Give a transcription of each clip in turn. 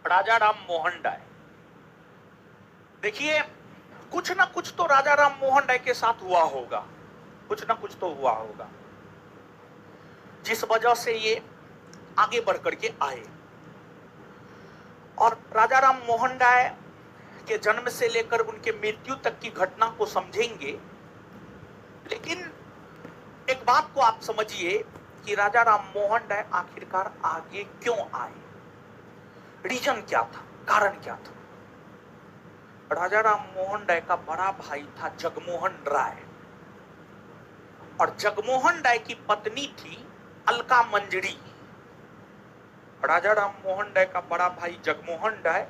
राजा राम मोहन राय। देखिए, कुछ ना कुछ तो राजा राम मोहन राय के साथ हुआ होगा, कुछ ना कुछ तो हुआ होगा जिस वजह से ये आगे बढ़ करके आए। और राजा राम मोहन राय के जन्म से लेकर उनके मृत्यु तक की घटना को समझेंगे, लेकिन एक बात को आप समझिए कि राजा राम मोहन राय आखिरकार आगे क्यों आए, रीजन क्या था, कारण क्या था। राजा राम मोहन राय का बड़ा भाई था जगमोहन राय, और जगमोहन राय की पत्नी थी अलका मंजरी। राजा राम मोहन राय का बड़ा भाई जगमोहन राय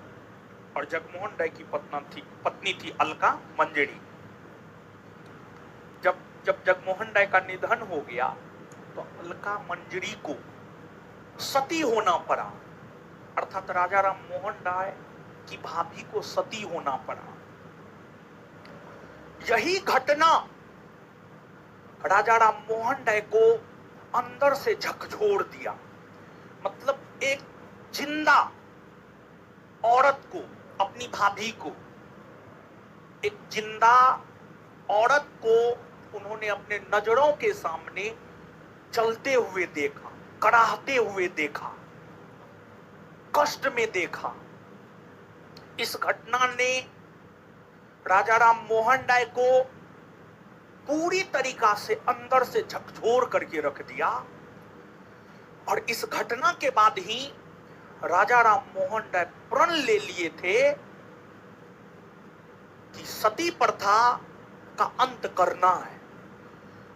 और जगमोहन राय की पत्नी थी अलका मंजरी। जब जगमोहन राय का निधन हो गया तो अलका मंजरी को सती होना पड़ा, अर्थात राजा राम मोहन राय की भाभी को सती होना पड़ा। यही घटना राजा राम मोहन राय को अंदर से झकझोर दिया। मतलब एक जिंदा औरत को, अपनी भाभी को, एक जिंदा औरत को उन्होंने अपने नजरों के सामने चलते हुए देखा, कराहते हुए देखा, कष्ट में देखा। इस घटना ने राजा राम मोहन राय को पूरी तरीका से अंदर से झकझोर करके रख दिया। और इस घटना के बाद ही राजा राम मोहन राय प्रण ले लिए थे कि सती प्रथा का अंत करना है,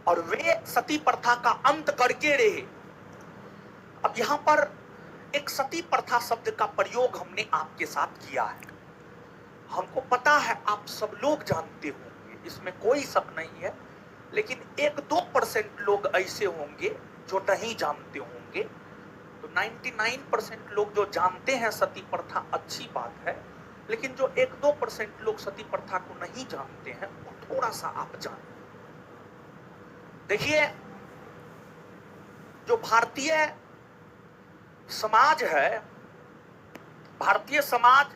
और वे सती प्रथा का अंत करके रहे। अब यहां पर एक सती प्रथा शब्द का प्रयोग हमने आपके साथ किया है। हमको पता है आप सब लोग जानते होंगे, इसमें कोई शक नहीं है, लेकिन 1-2% लोग ऐसे होंगे जो नहीं जानते होंगे। तो 99% लोग जो जानते हैं सती प्रथा, अच्छी बात है, लेकिन जो 1-2% लोग सती प्रथा को नहीं जानते हैं वो थोड़ा सा आप जानें। देखिए, जो भारतीय समाज है, भारतीय समाज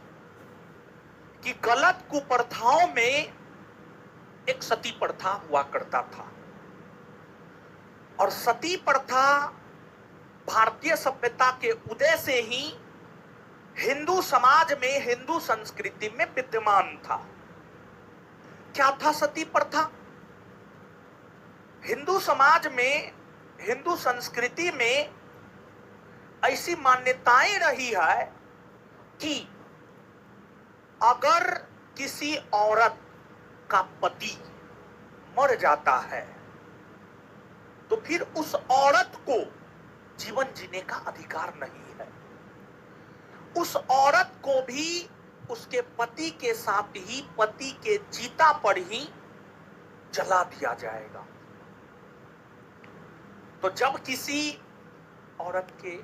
की गलत कुप्रथाओं में एक सती प्रथा हुआ करता था। और सती प्रथा भारतीय सभ्यता के उदय से ही हिंदू समाज में, हिंदू संस्कृति में विद्यमान था। क्या था सती प्रथा? हिंदू समाज में, हिंदू संस्कृति में ऐसी मान्यताएं रही है कि अगर किसी औरत का पति मर जाता है तो फिर उस औरत को जीवन जीने का अधिकार नहीं है। उस औरत को भी उसके पति के साथ ही, पति के चिता पर ही जला दिया जाएगा। तो जब किसी औरत के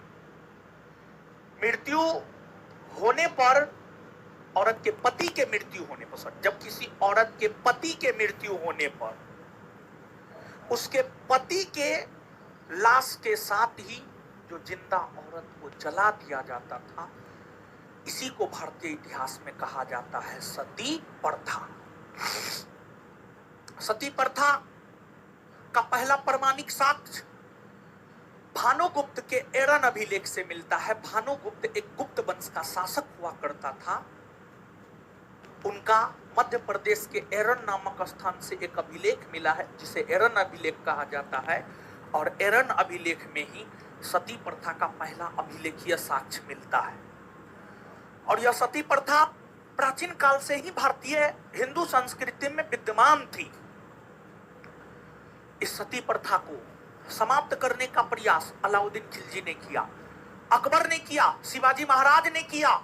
मृत्यु होने पर, औरत के पति के मृत्यु होने पर, जब किसी औरत के पति के मृत्यु होने पर उसके पति के लाश के साथ ही जो जिंदा औरत को जला दिया जाता था, इसी को भारतीय इतिहास में कहा जाता है सती प्रथा। सती प्रथा का पहला प्रमाणिक साक्ष्य भानुगुप्त के एरन अभिलेख से मिलता है। भानुगुप्त एक गुप्त वंश का शासक हुआ करता था। उनका मध्य प्रदेश के एरन नामक स्थान से एक अभिलेख मिला है जिसे एरन अभिलेख कहा जाता है, और एरन अभिलेख में ही सती प्रथा का पहला अभिलेखीय साक्ष्य मिलता है। और यह सती प्रथा प्राचीन काल से ही भारतीय हिंदू संस्कृति में विद्यमान थी। इस सती प्रथा को समाप्त करने का प्रयास अलाउद्दीन खिलजी ने किया, अकबर ने किया, शिवाजी महाराज ने किया,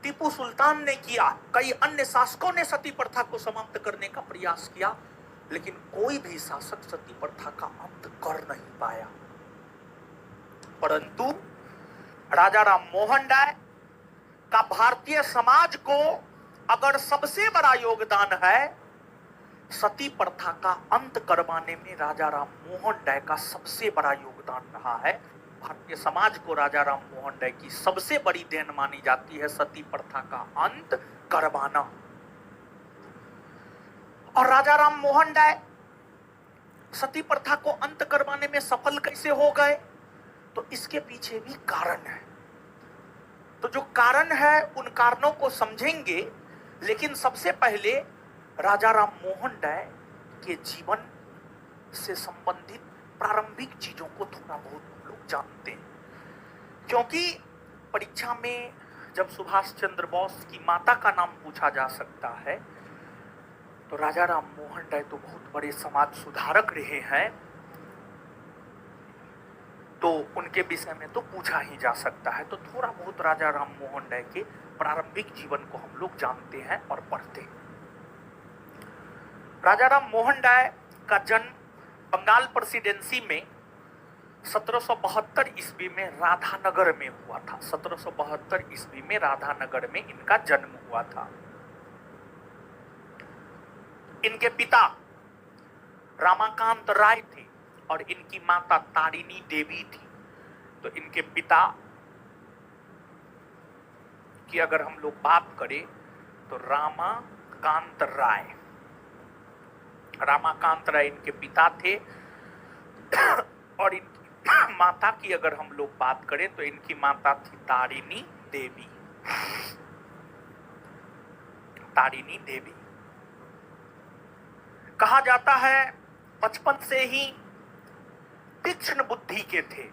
टीपू सुल्तान ने किया, कई अन्य शासकों ने सती प्रथा को समाप्त करने का प्रयास किया, लेकिन कोई भी शासक सती प्रथा का अंत कर नहीं पाया। परंतु राजा राम मोहन राय का भारतीय समाज को अगर सबसे बड़ा योगदान है, सती प्रथा का अंत करवाने में राजा राम मोहन राय का सबसे बड़ा योगदान रहा है। भारतीय समाज को राजा राम मोहन राय की सबसे बड़ी देन मानी जाती है सती प्रथा का अंत करवाना। और राजा राम मोहन राय सती प्रथा को अंत करवाने में सफल कैसे हो गए, तो इसके पीछे भी कारण है। तो जो कारण है उन कारणों को समझेंगे, लेकिन सबसे पहले राजा राम मोहन राय के जीवन से संबंधित प्रारंभिक चीजों को थोड़ा बहुत लोग जानते हैं। क्योंकि परीक्षा में जब सुभाष चंद्र बोस की माता का नाम पूछा जा सकता है, तो राजा राम मोहन राय तो बहुत बड़े समाज सुधारक रहे हैं, तो उनके विषय में तो पूछा ही जा सकता है। तो थोड़ा बहुत राजा राम मोहन राय के प्रारंभिक जीवन को हम लोग जानते हैं और पढ़ते हैं। राजा राम मोहन राय का जन्म बंगाल प्रेसिडेंसी में 1772 ईस्वी में राधानगर में हुआ था। 1772 ईस्वी में राधानगर में इनका जन्म हुआ था। इनके पिता रामाकांत राय थे और इनकी माता तारिणी देवी थी। तो इनके पिता की अगर हम लोग बात करें तो रामाकांत राय इनके पिता थे। और इनकी माता की अगर हम लोग बात करें तो इनकी माता थी तारिणी देवी। कहा जाता है बचपन से ही तीक्ष्ण बुद्धि के थे,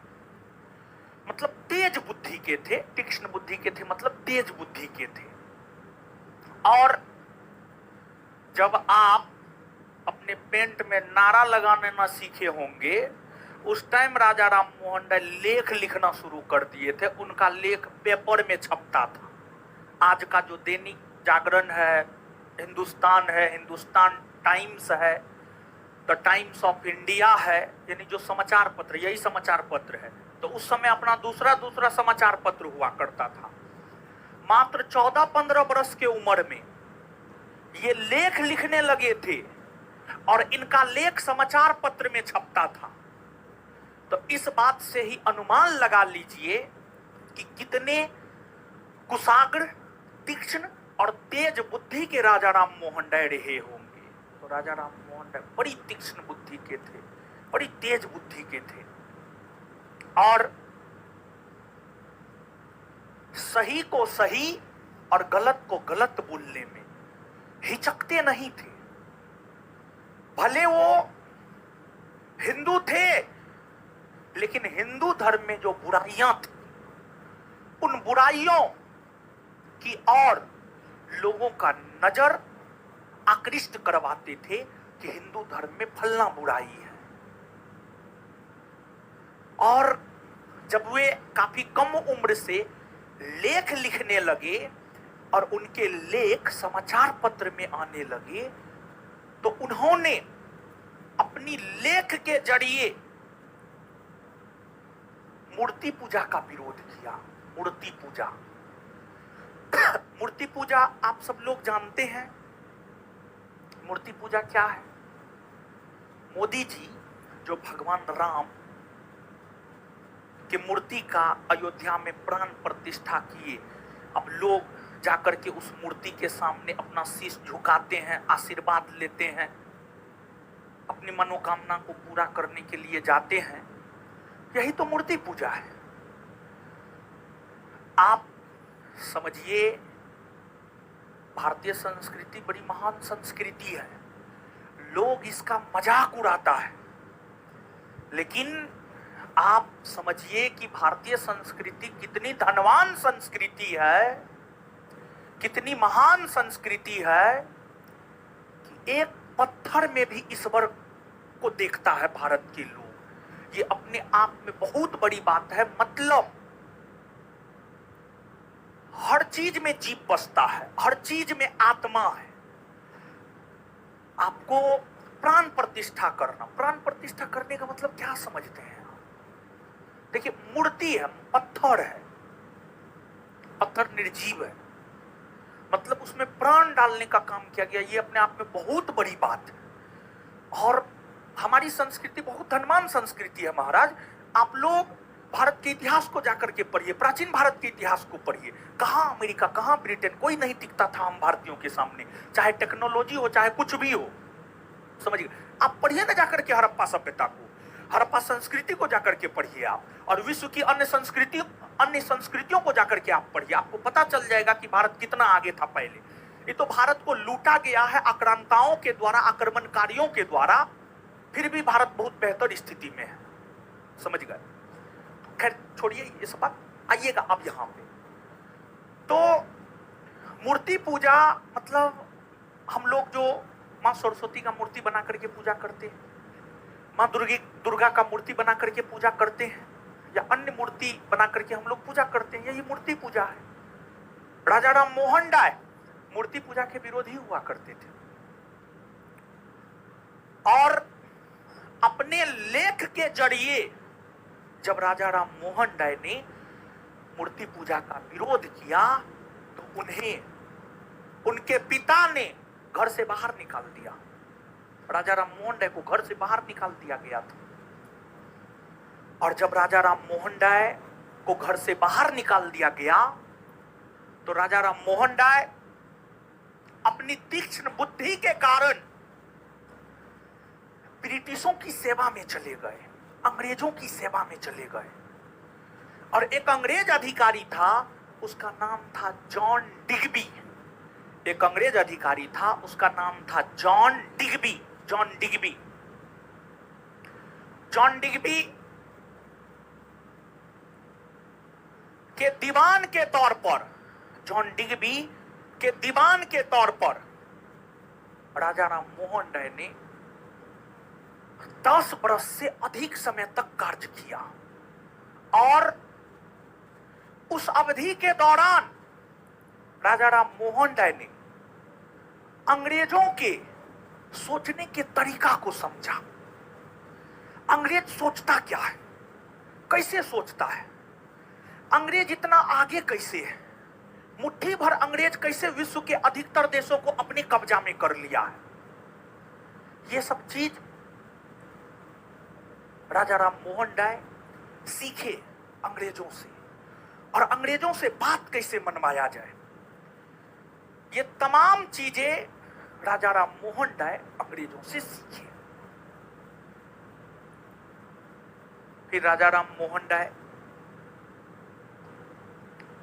मतलब तेज बुद्धि के थे। तीक्ष्ण बुद्धि के थे मतलब तेज बुद्धि के थे। और जब आप अपने पेंट में नारा लगाने ना सीखे होंगे, उस टाइम राजा राम मोहन राय लेख लिखना शुरू कर दिए थे। उनका लेख पेपर में छपता था। आज का जो दैनिक जागरण है, हिंदुस्तान है, हिंदुस्तान टाइम्स है, द टाइम्स ऑफ इंडिया है, यानी जो समाचार पत्र, यही समाचार पत्र है। तो उस समय अपना दूसरा समाचार पत्र हुआ करता था। मात्र 14-15 वर्ष के उम्र में ये लेख लिखने लगे थे और इनका लेख समाचार पत्र में छपता था। तो इस बात से ही अनुमान लगा लीजिए कि कितने कुशाग्र, तीक्ष्ण और तेज बुद्धि के राजा राम मोहन राय रहे होंगे। तो राजा राम मोहन राय बड़ी तीक्ष्ण बुद्धि के थे, बड़ी तेज बुद्धि के थे और सही को सही और गलत को गलत बोलने में हिचकते नहीं थे। भले वो हिंदू थे, लेकिन हिंदू धर्म में जो बुराइयां थी, उन बुराइयों की ओर लोगों का नजर आकृष्ट करवाते थे कि हिंदू धर्म में फलना बुराई है। और जब वे काफी कम उम्र से लेख लिखने लगे और उनके लेख समाचार पत्र में आने लगे, तो उन्होंने अपनी लेख के जरिए मूर्ति पूजा का विरोध किया। मूर्ति पूजा मूर्ति पूजा आप सब लोग जानते हैं। मूर्ति पूजा क्या है? मोदी जी जो भगवान राम की मूर्ति का अयोध्या में प्राण प्रतिष्ठा किए, अब लोग जाकर के उस मूर्ति के सामने अपना शीश झुकाते हैं, आशीर्वाद लेते हैं, अपनी मनोकामना को पूरा करने के लिए जाते हैं। यही तो मूर्ति पूजा है। आप समझिए, भारतीय संस्कृति बड़ी महान संस्कृति है। लोग इसका मजाक उड़ाता है, लेकिन आप समझिए कि भारतीय संस्कृति कितनी धनवान संस्कृति है, कितनी महान संस्कृति है कि एक पत्थर में भी ईश्वर को देखता है भारत के लोग। ये अपने आप में बहुत बड़ी बात है। मतलब हर चीज में जीव बसता है, हर चीज में आत्मा है। आपको प्राण प्रतिष्ठा करना, प्राण प्रतिष्ठा करने का मतलब क्या समझते हैं? देखिए, मूर्ति है, पत्थर है, पत्थर निर्जीव है, मतलब उसमें प्राण डालने का काम किया गया। ये अपने आप में बहुत बड़ी बात है। और हमारी संस्कृति बहुत धनवान संस्कृति है महाराज। आप लोग भारत के इतिहास को जाकर के पढ़िए, प्राचीन भारत के इतिहास को पढ़िए। कहां अमेरिका, कहां ब्रिटेन, कोई नहीं टिकता था हम भारतीयों के सामने, चाहे टेक्नोलॉजी हो चाहे कुछ भी हो। समझिए, आप पढ़िए ना जाकर के हड़प्पा सभ्यता को, हड़प्पा संस्कृति को जाकर के पढ़िए आप, और विश्व की अन्य संस्कृतियों को जाकर के आप पढ़िए। आपको पता चल जाएगा कि भारत कितना आगे था पहले। ये तो भारत को लूटा गया है आक्रांताओं के द्वारा, आक्रमणकारियों के द्वारा, फिर भी भारत बहुत बेहतर स्थिति में है। समझ गए? खैर छोड़िए ये सब बात, आइएगा अब यहां पे। तो मूर्ति पूजा मतलब हम लोग जो मां सरस्वती का मूर्ति बना करके पूजा करते हैं, मां दुर्गा का मूर्ति बना करके पूजा करते हैं, या अन्य मूर्ति बना करके हम लोग पूजा करते हैं, यही मूर्ति पूजा है। राजा राम मोहन राय मूर्ति पूजा के विरोधी हुआ करते थे, और अपने लेख के जरिए जब राजा राम मोहन राय ने मूर्ति पूजा का विरोध किया तो उन्हें उनके पिता ने घर से बाहर निकाल दिया। राजा राम मोहन राय को घर से बाहर निकाल दिया गया था। और जब राजा राम मोहन राय को घर से बाहर निकाल दिया गया तो राजा राम मोहन राय अपनी तीक्ष्ण बुद्धि के कारण ब्रिटिशों की सेवा में चले गए, अंग्रेजों की सेवा में चले गए। और एक अंग्रेज अधिकारी था, उसका नाम था जॉन डिग्बी। एक अंग्रेज अधिकारी था, उसका नाम था जॉन डिग्बी। जॉन डिग्बी के दीवान के तौर पर, जॉन डिग्बी के दीवान के तौर पर राजा राम मोहन राय ने 10 बरस से अधिक समय तक कार्य किया। और उस अवधि के दौरान राजा राम मोहन राय ने अंग्रेजों के सोचने के तरीका को समझा। अंग्रेज सोचता क्या है, कैसे सोचता है, अंग्रेज इतना आगे कैसे है, मुट्ठी भर अंग्रेज कैसे विश्व के अधिकतर देशों को अपने कब्जा में कर लिया है, ये सब चीज राजा राम मोहन राय सीखे अंग्रेजों से, और अंग्रेजों से बात कैसे मनवाया जाए, ये तमाम चीजें राजा राम मोहन राय अंग्रेजों से सीखे। फिर राजा राम मोहन राय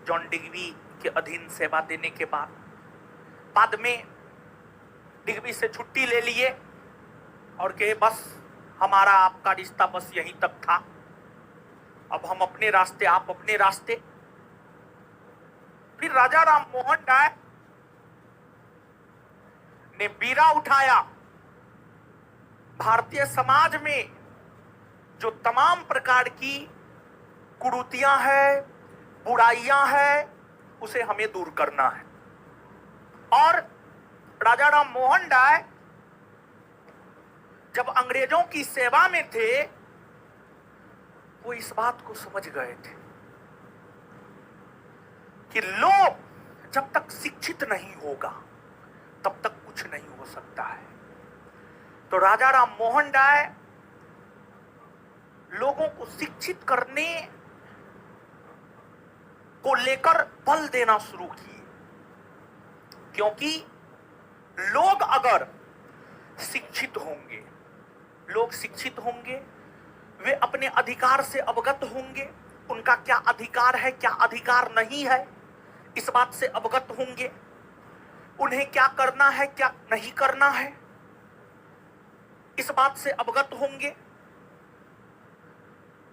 जॉन डिग्बी के अधीन सेवा देने के बाद में डिग्बी से छुट्टी ले लिए और कहे बस हमारा आपका रिश्ता बस यहीं तक था, अब हम अपने रास्ते आप अपने रास्ते। फिर राजा राम मोहन राय ने बीड़ा उठाया, भारतीय समाज में जो तमाम प्रकार की कुरीतियां हैं, बुराइयां हैं, उसे हमें दूर करना है। और राजा राम मोहन राय जब अंग्रेजों की सेवा में थे, वो इस बात को समझ गए थे कि लोग जब तक शिक्षित नहीं होगा तब तक कुछ नहीं हो सकता है। तो राजा राम मोहन राय लोगों को शिक्षित करने को लेकर बल देना शुरू किए, क्योंकि लोग अगर शिक्षित होंगे, लोग शिक्षित होंगे, वे अपने अधिकार से अवगत होंगे, उनका क्या अधिकार है क्या अधिकार नहीं है इस बात से अवगत होंगे, उन्हें क्या करना है क्या नहीं करना है इस बात से अवगत होंगे।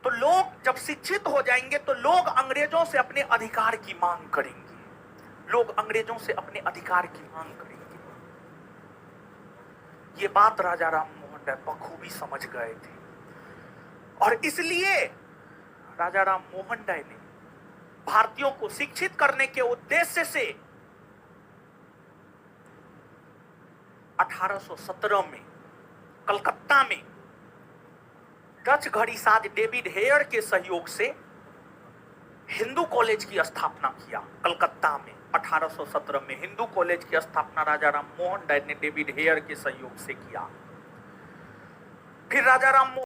तो लोग जब शिक्षित हो जाएंगे तो लोग अंग्रेजों से अपने अधिकार की मांग करेंगे, लोग अंग्रेजों से अपने अधिकार की मांग करेंगे। ये बात राजा राम मोहन राय बखूबी समझ गए थे, और इसलिए राजा राम मोहन राय ने भारतीयों को शिक्षित करने के उद्देश्य से 1817 में कलकत्ता में डच घड़ीसाज डेविड हेयर के सहयोग से हिंदू कॉलेज की स्थापना किया। कलकत्ता में 1817 में हिंदू कॉलेज की स्थापना राजा राम मोहन राय ने डेविड हेयर के सहयोग से किया। फिर राजा राम